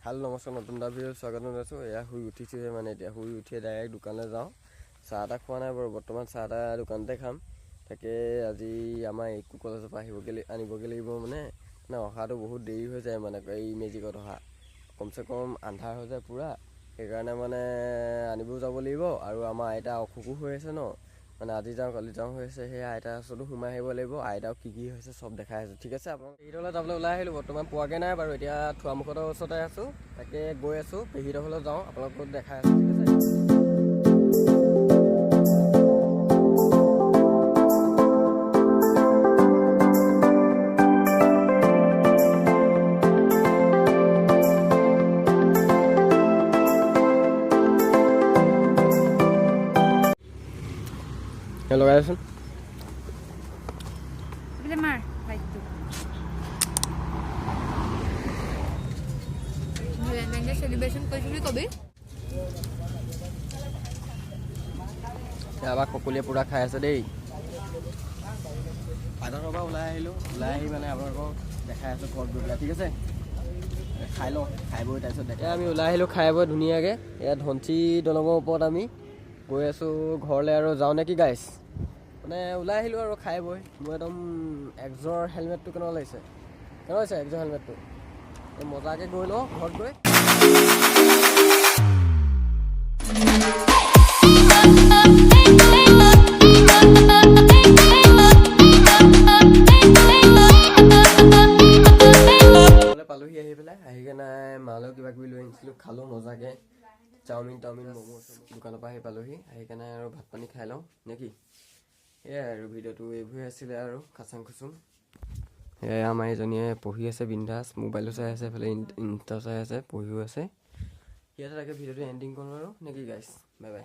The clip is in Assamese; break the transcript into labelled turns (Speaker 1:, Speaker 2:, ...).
Speaker 1: হেল্ল' নমস্কাৰ, নতুন এটা ভিডিঅ'ত স্বাগতম জনাইছোঁ। এয়া শুই উঠিছোঁহে, মানে এতিয়া শুই উঠিয়ে ডাইৰেক্ট দোকানলৈ যাওঁ। চাহ এটা খোৱা নাই বাৰু, বৰ্তমান চাহ এটা দোকানতে খাম। তাকে আজি আমাৰ একো কলেজৰ পৰা আনিবগৈ লাগিব, মানে অহাটো বহুত দেৰি হৈ যায়, মানে এই মেজিকত অহা কমচে কম আন্ধাৰ হৈ যায় পূৰা। সেইকাৰণে মানে আনিবও যাব লাগিব, আৰু আমাৰ আইতা অসুখো হৈ আছে ন, মানে আজি যাওঁ কালি যাওঁ হৈ আছে। সেই আইতাৰ ওচৰতো সোমাই আহিব লাগিব, আইতাও কি হৈছে চব দেখাই আছোঁ। ঠিক আছে, আপোনালোক পেহীহঁতৰ যাবলৈ ওলাই আহিলোঁ, বৰ্তমান পোৱাগৈ নাই বাৰু। এতিয়া থোৱামুখতৰ ওচৰতে আছোঁ, তাকে গৈ আছোঁ। পেহীহঁতৰ ঘৰলৈ যাওঁ, আপোনালোকক দেখাই আছোঁ। ঠিক আছে। লগাই দেচোন।
Speaker 2: মাৰ লাইটটো চেলিব্ৰেশ্যন কৰিছোঁ বুলি কবি।
Speaker 1: এবাৰ ককলিয়ে পূৰা খাই আছে দেই। আইতাহঁতৰ পৰা ওলাই আহিলোঁ, ওলাই আহি মানে আপোনালোকক দেখাই আছোঁ ঘৰত গৈ পেলাই। ঠিক আছে, খাই লওঁ, খাই বৈ তাৰপিছত এতিয়া আমি ওলাই আহিলোঁ খাই বৈ ধুনীয়াকৈ। এয়া ধনশী দলঙৰ ওপৰত আমি গৈ আছোঁ ঘৰলৈ, আৰু যাওঁ নে কি গাইছ? মানে ওলাই আহিলোঁ আৰু খাই বৈ। মোৰ একদম এক্সৰ হেলমেটটো কেনেকুৱা লাগিছে এক্সৰ হেলমেটটো? মজাকৈ গৈ লওঁ ঘৰত গৈ। পালোহি, আহি পেলাই কেনে মালৈ কিবা কিবি লৈ আনিছিলোঁ, খালোঁ মজাকৈ। চাওমিন ম'ম' দোকানৰ পৰা আহি পালোহি, আহি কেনে আৰু ভাত পানী খাই লওঁ নে কি? এয়াই আৰু ভিডিঅ'টো এইবোৰে আছিলে আৰু খাচাং খুচুং। এয়া আমাৰ এজনীয়ে পঢ়ি আছে বিন্দাছ, মোবাইলো চাই আছে, এইফালে ইনষ্টা চাই আছে, পঢ়িও আছে। ইয়াতে তাকে ভিডিঅ'টো এণ্ডিং কৰোঁ আৰু নে কি গাইছ? Bye bye.